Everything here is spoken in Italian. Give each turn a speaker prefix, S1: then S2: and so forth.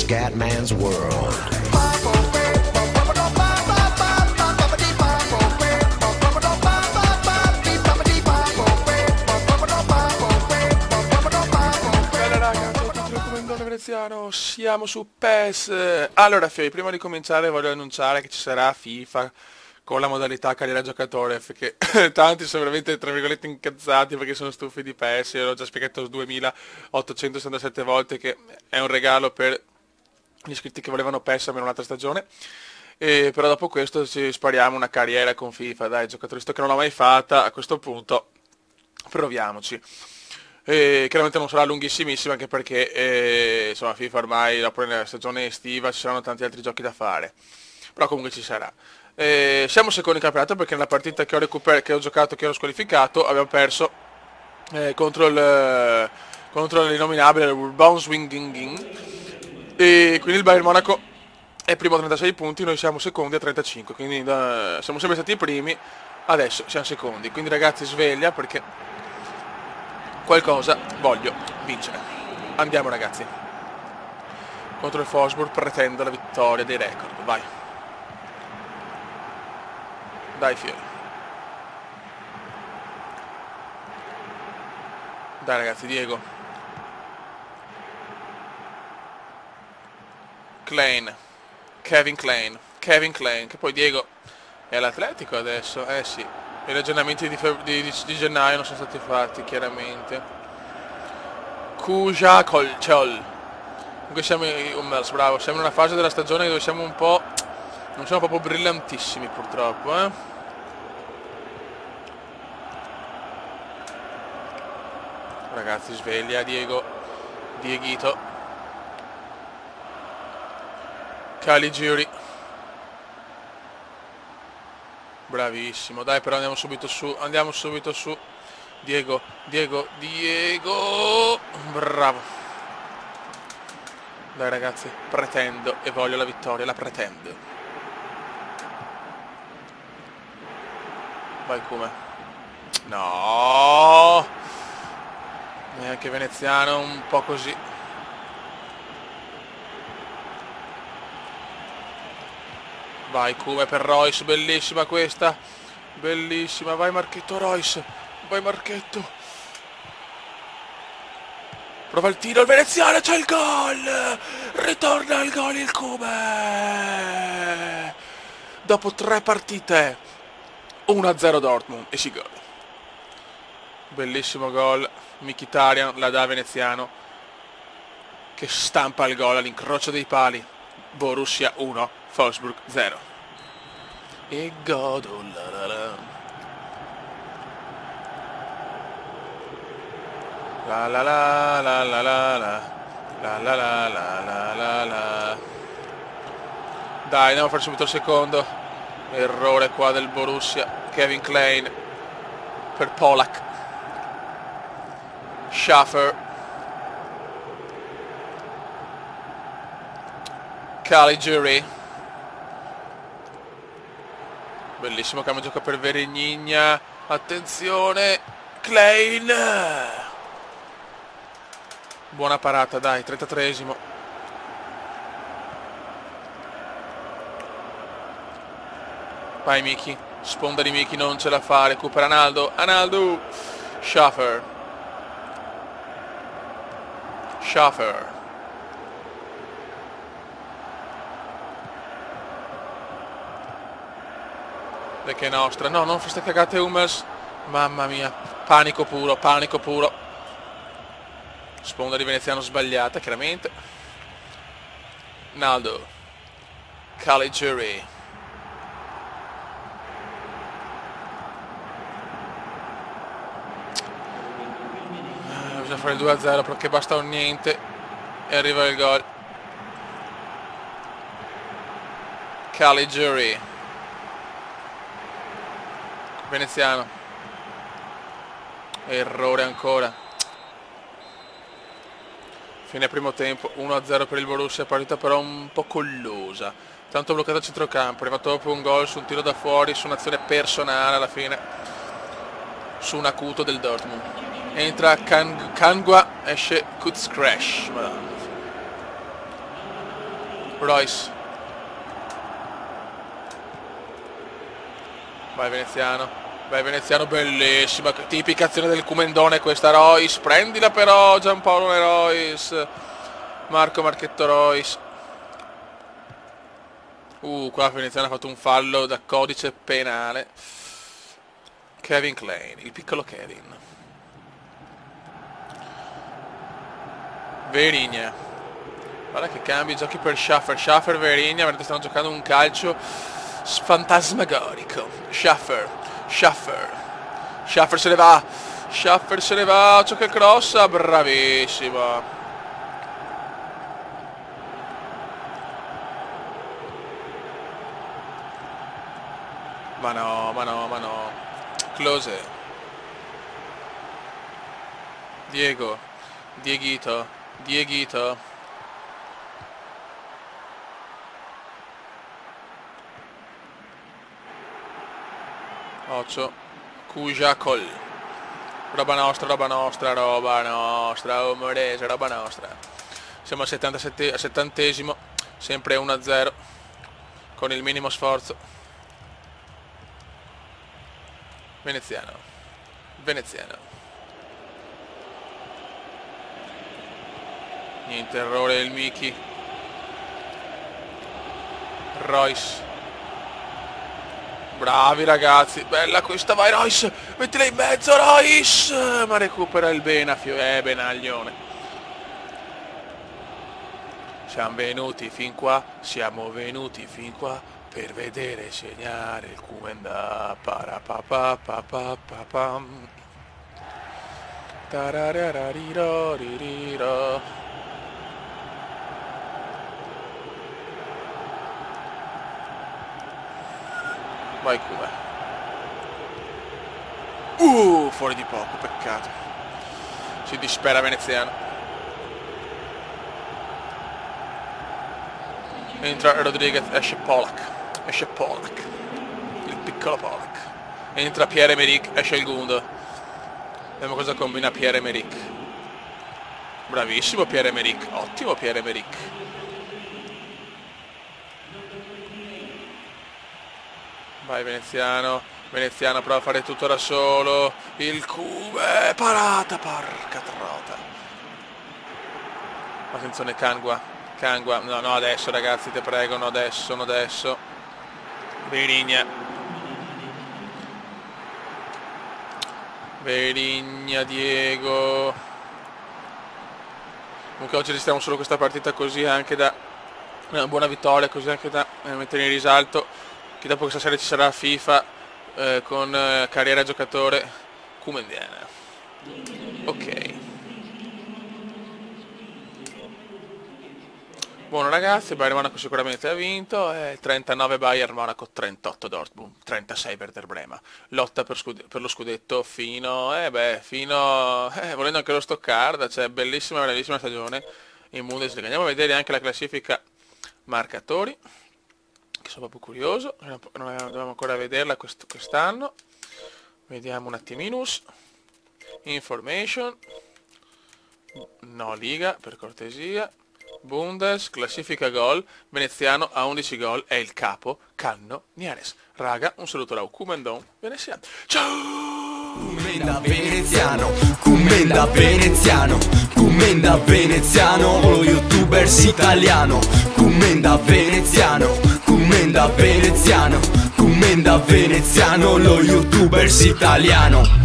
S1: Scatman's World.
S2: Bella raga, ciao a tutti dal Comandone Veneziano, siamo su PES. Allora Fiori, prima di cominciare voglio annunciare che ci sarà FIFA con la modalità carriera giocatore, perché tanti sono veramente tra virgolette incazzati perché sono stufi di PES. Io l'ho già spiegato 2867 volte che è un regalo per gli iscritti che volevano PES almeno un'altra stagione. Però dopo questo ci spariamo una carriera con FIFA, dai giocatori, sto che non l'ho mai fatta, a questo punto proviamoci. Chiaramente non sarà lunghissimissima anche perché insomma FIFA ormai dopo la stagione estiva ci saranno tanti altri giochi da fare, però comunque ci sarà. Siamo secondi in campionato perché nella partita che ho giocato, che ero squalificato, abbiamo perso contro l'innominabile Urban Swinging, e quindi il Bayern Monaco è primo a 36 punti, noi siamo secondi a 35, quindi siamo sempre stati i primi, adesso siamo secondi, quindi ragazzi sveglia perché qualcosa voglio vincere. Andiamo ragazzi. Contro il Wolfsburg pretendo la vittoria dei record, vai. Dai Fiori. Dai ragazzi, Diego. Kevin Klein, che poi Diego è all'Atletico adesso, sì. I ragionamenti di gennaio non sono stati fatti, chiaramente. Kuja Kolchol. Comunque siamo bravo, siamo in una fase della stagione dove siamo un po'... non siamo proprio brillantissimi purtroppo, Ragazzi, sveglia Dieghito. Caligiuri. Bravissimo, dai, però andiamo subito su. Diego. Bravo. Dai ragazzi, pretendo e voglio la vittoria, la pretendo. Vai come? No! Neanche veneziano, un po' così. Vai Cume per Royce, bellissima questa. Bellissima, vai Marchetto Royce. Vai Marchetto. Prova il tiro, il veneziano, c'è il gol! Ritorna al gol il Cume! Dopo 3 partite. 1-0 Dortmund e si gol. Bellissimo gol. Mkhitaryan la dà a veneziano, che stampa il gol all'incrocio dei pali. Borussia 1, Wolfsburg 0. E godo la la la la la la la la la la la la la. Dai, andiamo a fare subito il secondo. Errore qua del Borussia. Kevin Klein per Polak. Schaffer. Caligiuri. Bellissimo cambio gioco per Veregnigna. Attenzione. Klein. Buona parata, dai, 33esimo. Vai Miki. Sponda di Miki, non ce la fa. Recupera Analdo. Schaffer. De che nostra. No, non queste cagate Hummels. Mamma mia. Panico puro. Sponda di veneziano sbagliata, chiaramente. Naldo. Caligiuri. Bisogna fare il 2-0 perché basta un niente e arriva il gol. Caligiuri. Veneziano. Errore ancora. Fine primo tempo, 1-0 per il Borussia, partita però un po' collosa. Tanto bloccato a centrocampo, è arrivato dopo un gol su un tiro da fuori, su un'azione personale alla fine, su un acuto del Dortmund. Entra Kangwa, esce Kutzcrash. Royce. Vai Veneziano. Vai Veneziano, bellissima. Tipica azione del Cumendone questa, Royce. Prendila però, Giampaolo Royce. Marco Marchetto Royce. Qua Veneziano ha fatto un fallo da codice penale. Kevin Klein, il piccolo Kevin. Verigna. Guarda che cambi giochi per Schaffer. Schaffer, Verigna, veramente stanno giocando un calcio fantasmagorico. Schaffer. Schaffer se ne va. Schaffer se ne va. Ciò che crossa. Bravissimo. Ma no. Close. Dieguito. Occhio. Kujakol. Roba nostra, Omorese, roba nostra. Siamo al 70esimo, sempre 1-0, con il minimo sforzo. Veneziano. Niente errore il Miki. Royce. Bravi ragazzi, bella questa, vai Royce, mettila in mezzo Royce, ma recupera il Benafio, Benaglione. Siamo venuti fin qua per vedere segnare il Cumenda. Parapapapapapam. Tarararaririro. Vai Cuba. Fuori di poco, peccato. Si dispera Veneziano. Entra Rodriguez, esce Polak. Il piccolo Polak. Entra Pierre-Emerick, esce il Gundo. Vediamo cosa combina Pierre-Emerick. Bravissimo Pierre-Emerick, ottimo Pierre-Emerick. Vai Veneziano prova a fare tutto da solo. Il Cube, parata, porca trota. Attenzione Kangwa, no adesso ragazzi, te prego, no adesso. Verigna, Diego. Comunque oggi registriamo solo questa partita così anche da una buona vittoria, così anche da mettere in risalto che dopo questa serie ci sarà FIFA con carriera giocatore cumendiana. Ok. Buono ragazzi, Bayern Monaco sicuramente ha vinto, 39 Bayern Monaco, 38 Dortmund, 36 Werder Brema. Lotta per lo scudetto fino, volendo anche lo Stoccarda, cioè bellissima stagione in Bundesliga. Andiamo a vedere anche la classifica marcatori, che sono proprio curioso, non dobbiamo ancora vederla quest'anno. Vediamo un attiminus. Information, no Liga per cortesia. Bundes, classifica gol, Veneziano a 11 gol, è il capo, Canno Niares. Raga, un saluto da Cumendon Veneziano. Ciao! Cumenda Veneziano, lo youtubers italiano. Cumenda Veneziano, lo youtubers italiano.